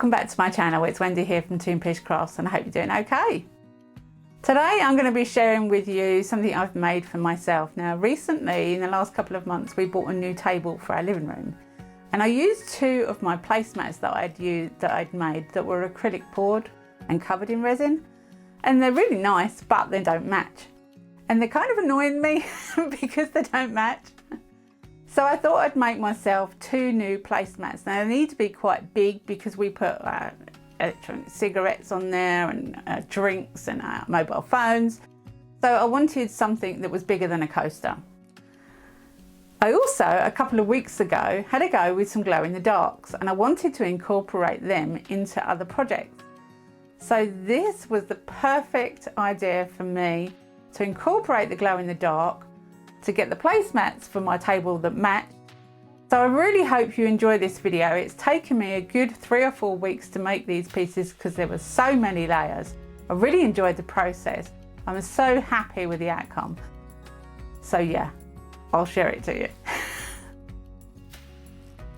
welcome back to my channel. It's Wendy here from Toon Piece Crafts and I hope you're doing okay. Today I'm going to be sharing with you something I've made for myself. Now recently, in the last couple of months, we bought a new table for our living room. And I used two of my placemats that I'd made that were acrylic poured and covered in resin. And they're really nice, but they don't match. And they're kind of annoying me because they don't match. So I thought I'd make myself two new placemats. Now they need to be quite big because we put electronic cigarettes on there and drinks and mobile phones. So I wanted something that was bigger than a coaster. I also, a couple of weeks ago, had a go with some glow in the darks and I wanted to incorporate them into other projects. So this was the perfect idea for me to incorporate the glow in the dark, to get the placemats for my table that match. So I really hope you enjoy this video. It's taken me a good 3 or 4 weeks to make these pieces because there were so many layers. I really enjoyed the process. I'm so happy with the outcome. So yeah, I'll share it to you.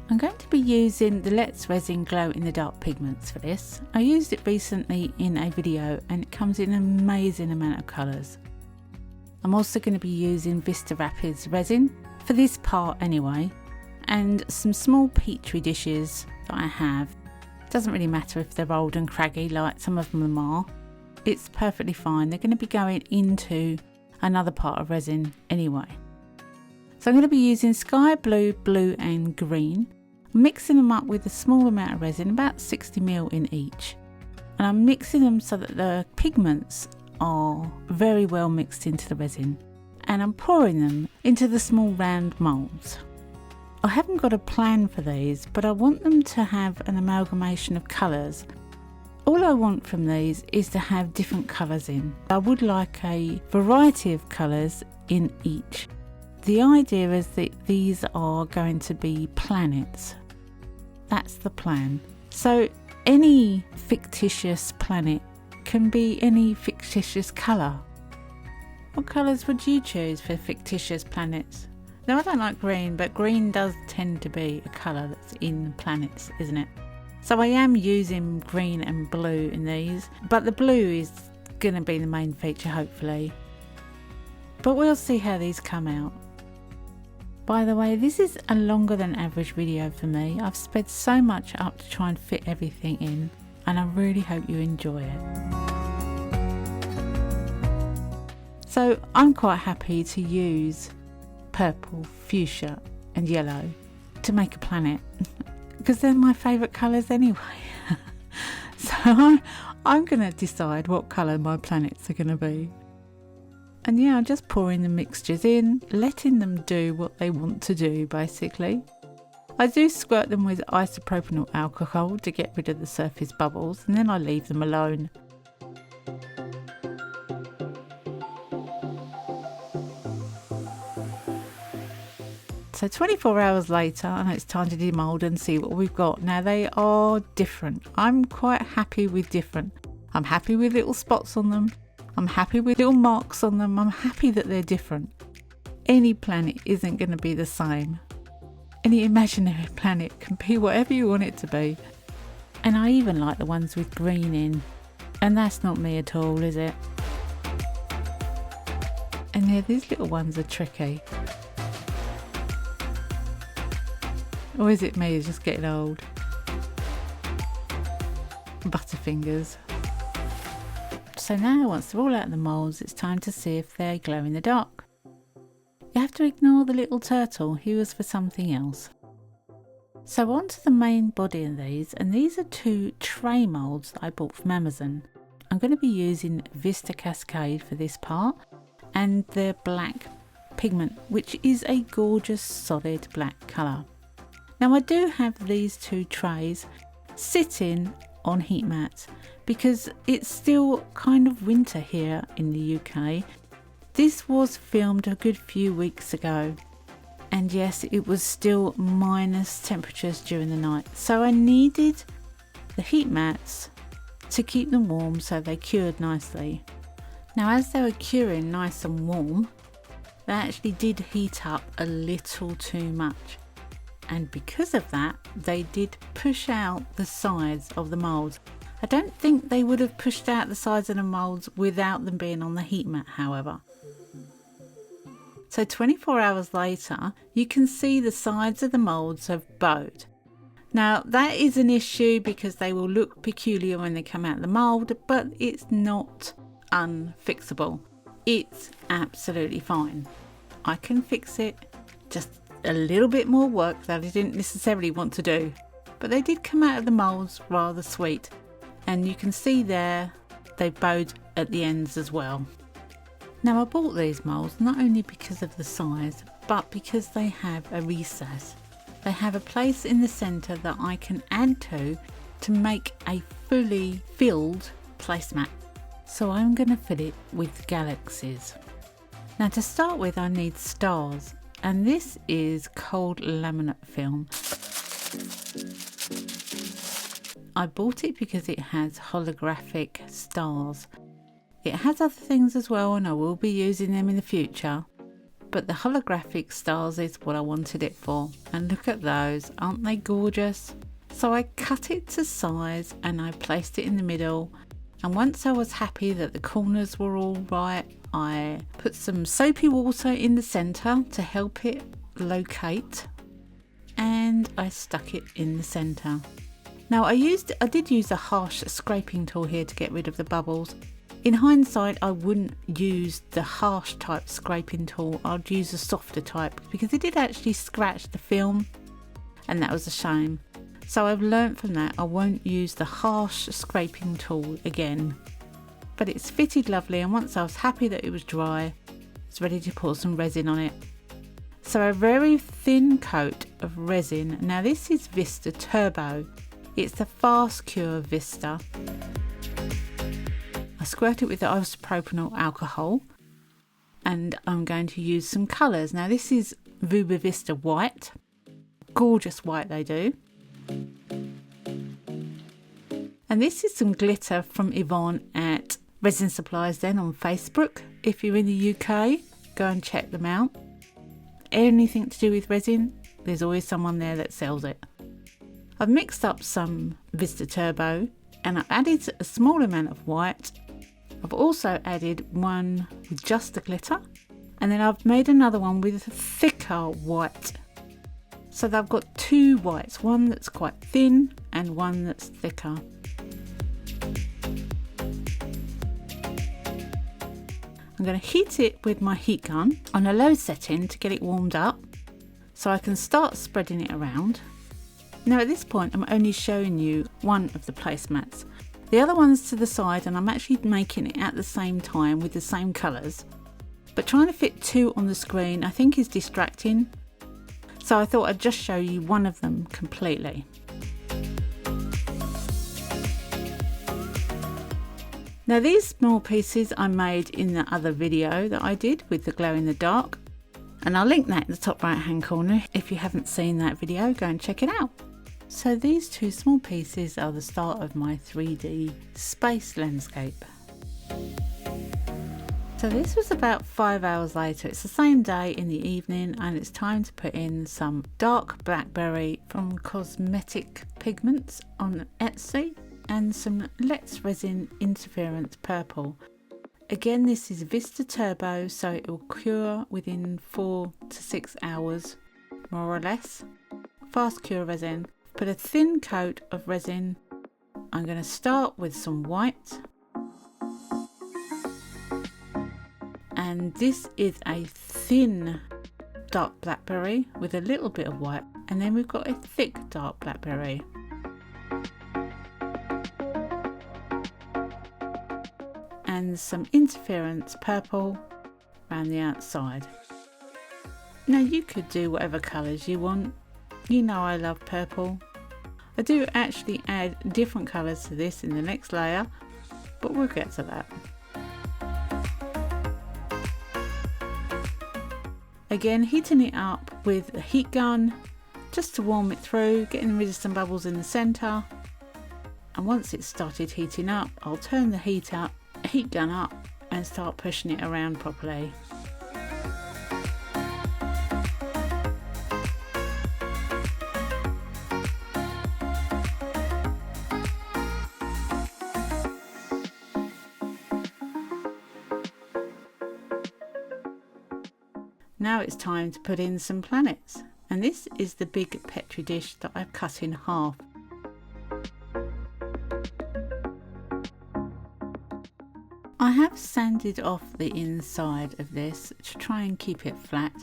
I'm going to be using the Let's Resin Glow in the Dark pigments for this. I used it recently in a video and it comes in an amazing amount of colours. I'm also going to be using Vista Rapids resin for this part anyway, and some small petri dishes that I have. It doesn't really matter if they're old and craggy like some of them are. It's perfectly fine. They're going to be going into another part of resin anyway. So I'm going to be using sky blue, blue and green, mixing them up with a small amount of resin, about 60 ml in each. And I'm mixing them so that the pigments are very well mixed into the resin. And I'm pouring them into the small round moulds. I haven't got a plan for these, but I want them to have an amalgamation of colours. All I want from these is to have different colours in. I would like a variety of colours in each. The idea is that these are going to be planets. That's the plan. So any fictitious planet can be any fictitious colour. What colours would you choose for fictitious planets? Now I don't like green, but green does tend to be a colour that's in planets, isn't it? So I am using green and blue in these, but the blue is going to be the main feature hopefully. But we'll see how these come out. By the way, this is a longer than average video for me. I've sped so much up to try and fit everything in, and I really hope you enjoy it. So I'm quite happy to use purple, fuchsia and yellow to make a planet because they're my favourite colours anyway. So I'm going to decide what colour my planets are going to be. And yeah, I'm just pouring the mixtures in, letting them do what they want to do basically. I do squirt them with isopropyl alcohol to get rid of the surface bubbles, and then I leave them alone. So 24 hours later, and it's time to demold and see what we've got. Now they are different. I'm quite happy with different. I'm happy with little spots on them. I'm happy with little marks on them. I'm happy that they're different. Any planet isn't going to be the same. Any imaginary planet can be whatever you want it to be. And I even like the ones with green in. And that's not me at all, is it? And yeah, these little ones are tricky. Or is it me just getting old? Butterfingers. So now once they're all out of the moulds, it's time to see if they glow in the dark. You have to ignore the little turtle, he was for something else. So on to the main body of these, and these are two tray moulds that I bought from Amazon. I'm going to be using Vista Cascade for this part, and their black pigment, which is a gorgeous solid black colour. Now I do have these two trays sitting on heat mats because it's still kind of winter here in the UK. This was filmed a good few weeks ago, and yes, it was still minus temperatures during the night, so I needed the heat mats to keep them warm so they cured nicely. Now as they were curing nice and warm, they actually did heat up a little too much. and because of that they did push out the sides of the moulds. I don't think they would have pushed out the sides of the moulds without them being on the heat mat, however. So 24 hours later, you can see the sides of the moulds have bowed. Now that is an issue because they will look peculiar when they come out of the mould, but it's not unfixable. It's absolutely fine. I can fix it, just a little bit more work that I didn't necessarily want to do. But they did come out of the moulds rather sweet. And you can see there they bowed at the ends as well. Now I bought these moulds not only because of the size, but because they have a recess. They have a place in the centre that I can add to make a fully filled placemat. So I'm going to fill it with galaxies. Now to start with I need stars, and this is cold laminate film. I bought it because it has holographic stars. It has other things as well, and I will be using them in the future, but the holographic stars is what I wanted it for. And look at those, aren't they gorgeous? So I cut it to size and I placed it in the middle, and once I was happy that the corners were all right, I put some soapy water in the centre to help it locate, and I stuck it in the centre. Now I did use a harsh scraping tool here to get rid of the bubbles. In hindsight, I wouldn't use the harsh type scraping tool. I'd use a softer type because it did actually scratch the film, and that was a shame. So I've learnt from that I won't use the harsh scraping tool again. But it's fitted lovely, and once I was happy that it was dry, it's ready to pour some resin on it. So a very thin coat of resin. Now this is Vista Turbo. It's the fast cure Vista. I squirt it with the isopropanol alcohol, and I'm going to use some colours. Now this is Vuba Vista White. Gorgeous white they do. And this is some glitter from Yvonne at Resin Supplies then on Facebook. If you're in the UK, go and check them out. Anything to do with resin, there's always someone there that sells it. I've mixed up some Vista Turbo, and I've added a small amount of white. I've also added one with just the glitter, and then I've made another one with a thicker white. So I've got two whites, one that's quite thin and one that's thicker. I'm going to heat it with my heat gun on a low setting to get it warmed up so I can start spreading it around. Now at this point I'm only showing you one of the placemats. The other one's to the side, and I'm actually making it at the same time with the same colours. But trying to fit two on the screen I think is distracting. So I thought I'd just show you one of them completely. Now these small pieces I made in the other video that I did with the glow in the dark, and I'll link that in the top right hand corner. If you haven't seen that video, go and check it out. So these two small pieces are the start of my 3D space landscape. So this was about 5 hours later. It's the same day in the evening, and it's time to put in some dark blackberry from Cosmetic Pigments on Etsy, and some Let's Resin Interference Purple. Again, this is Vista Turbo, so it will cure within 4 to 6 hours, more or less. Fast cure resin. Put a thin coat of resin. I'm going to start with some white. And this is a thin dark blackberry with a little bit of white. And then we've got a thick dark blackberry. And some interference purple around the outside. Now you could do whatever colours you want. You know I love purple. I do actually add different colours to this in the next layer, but we'll get to that. Again, heating it up with a heat gun just to warm it through, getting rid of some bubbles in the centre. And once it's started heating up, I'll turn the heat gun up and start pushing it around properly. Now it's time to put in some planets, and this is the big Petri dish that I've cut in half. I have sanded off the inside of this to try and keep it flat,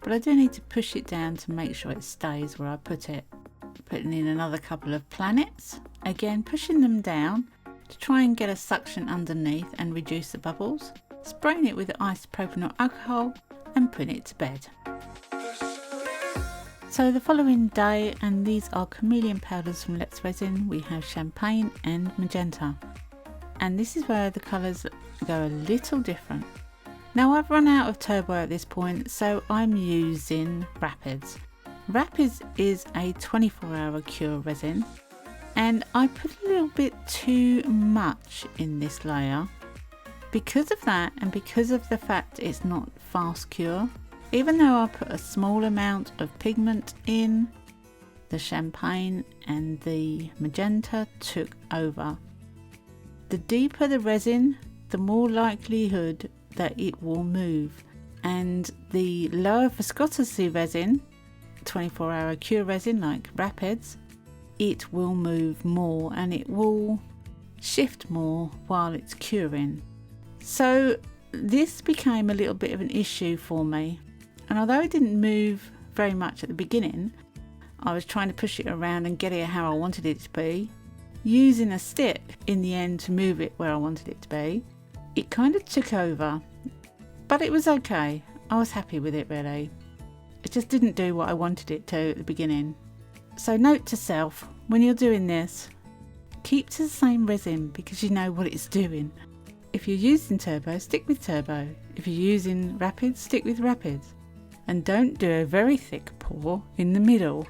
but I do need to push it down to make sure it stays where I put it. Putting in another couple of planets, again pushing them down to try and get a suction underneath and reduce the bubbles, spraying it with isopropyl alcohol and putting it to bed. So the following day, and these are chameleon powders from Let's Resin, we have champagne and magenta. And this is where the colours go a little different. Now I've run out of turbo at this point, so I'm using rapids. Rapids is a 24-hour cure resin, and I put a little bit too much in this layer. Because of that, and because of the fact it's not fast cure, even though I put a small amount of pigment in, the champagne and the magenta took over. The deeper the resin, the more likelihood that it will move, and the lower viscosity resin, 24-hour cure resin like rapids, it will move more and it will shift more while it's curing. So this became a little bit of an issue for me, and although it didn't move very much at the beginning, I was trying to push it around and get it how I wanted it to be, using a stick in the end to move it where I wanted it to be. It kind of took over, but it was okay. I was happy with it really. It just didn't do what I wanted it to at the beginning. So note to self, when you're doing this, keep to the same resin because you know what it's doing. If you're using turbo, stick with turbo. If you're using rapids, stick with rapids. And don't do a very thick pour in the middle.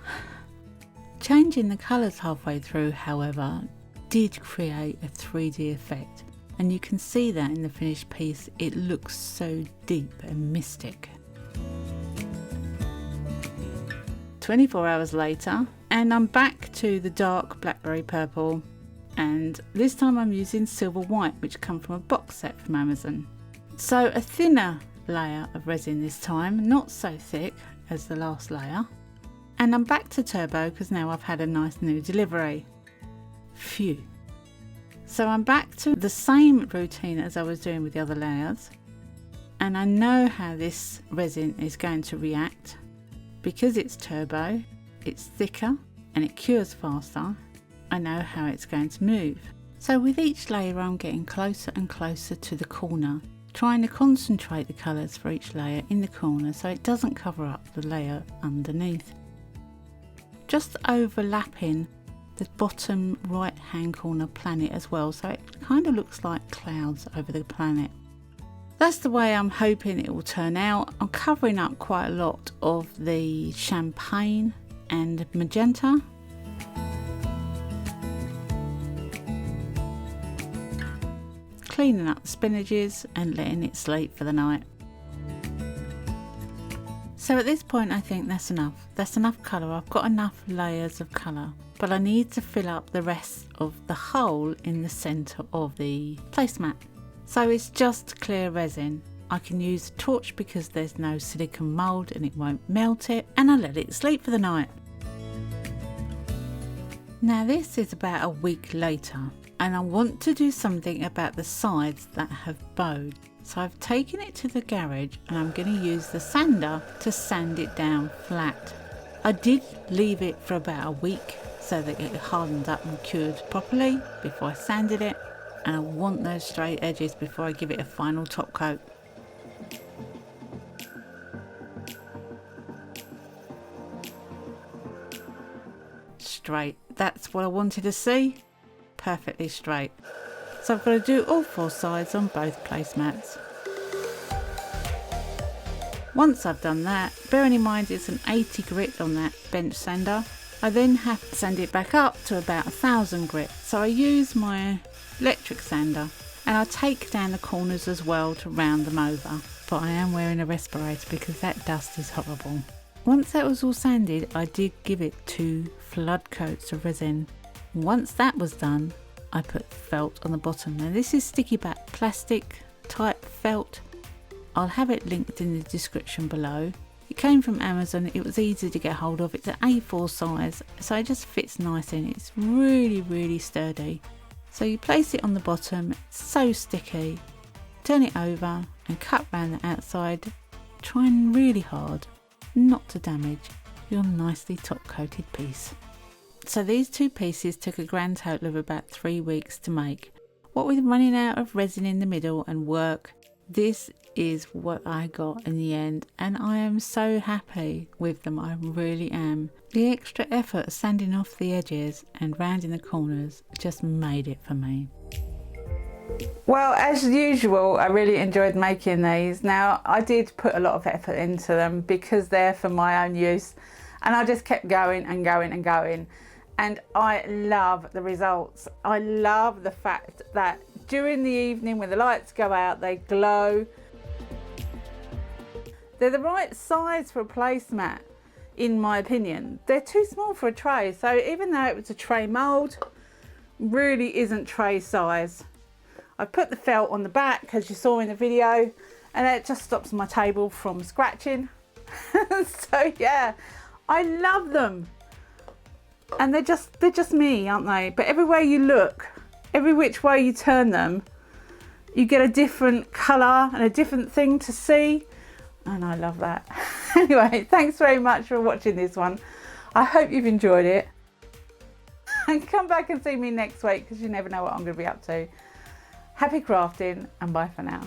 Changing the colours halfway through, however, did create a 3D effect, and you can see that in the finished piece. It looks so deep and mystic. 24 hours later, and I'm back to the dark blackberry purple, and this time I'm using silver white, which come from a box set from Amazon. So a thinner layer of resin this time, not so thick as the last layer. And I'm back to turbo because now I've had a nice new delivery. Phew. So I'm back to the same routine as I was doing with the other layers, and I know how this resin is going to react. Because it's turbo, it's thicker and it cures faster, I know how it's going to move. So with each layer I'm getting closer and closer to the corner, trying to concentrate the colours for each layer in the corner so it doesn't cover up the layer underneath. Just overlapping the bottom right hand corner planet as well, so it kind of looks like clouds over the planet. That's the way I'm hoping it will turn out. I'm covering up quite a lot of the champagne and magenta. Cleaning up the spinaches and letting it sleep for the night. So at this point I think that's enough. That's enough colour. I've got enough layers of colour, but I need to fill up the rest of the hole in the centre of the placemat. So it's just clear resin. I can use a torch because there's no silicone mould and it won't melt it, and I let it sleep for the night. Now this is about a week later, and I want to do something about the sides that have bowed. So I've taken it to the garage and I'm going to use the sander to sand it down flat. I did leave it for about a week so that it hardened up and cured properly before I sanded it, and I want those straight edges before I give it a final top coat. Straight, that's what I wanted to see. Perfectly straight. So I've got to do all four sides on both placemats. Once I've done that, bearing in mind it's an 80 grit on that bench sander, I then have to sand it back up to about 1000 grit. So I use my electric sander and I take down the corners as well to round them over. But I am wearing a respirator because that dust is horrible. Once that was all sanded, I did give it 2 flood coats of resin. Once that was done, I put felt on the bottom. Now this is sticky back plastic type felt, I'll have it linked in the description below. It came from Amazon, it was easy to get hold of. It's an A4 size, so it just fits nice in. It's really sturdy. So you place it on the bottom, it's so sticky. Turn it over and cut round the outside, trying really hard not to damage your nicely top coated piece. So these two pieces took a grand total of about 3 weeks to make. What with running out of resin in the middle and work, this is what I got in the end, and I am so happy with them. I really am. The extra effort of sanding off the edges and rounding the corners just made it for me. Well, as usual, I really enjoyed making these. Now, I did put a lot of effort into them because they're for my own use, and I just kept going and going and going, and I love the results. I love the fact that during the evening when the lights go out, they glow. They're the right size for a placemat, in my opinion. They're too small for a tray, so even though it was a tray mould, really isn't tray size. I put the felt on the back, as you saw in the video, and it just stops my table from scratching. So yeah, I love them. And they're just me, aren't they? But everywhere you look, every which way you turn them, you get a different colour and a different thing to see. And I love that. Anyway, thanks very much for watching this one. I hope you've enjoyed it. And come back and see me next week, because you never know what I'm going to be up to. Happy crafting, and bye for now.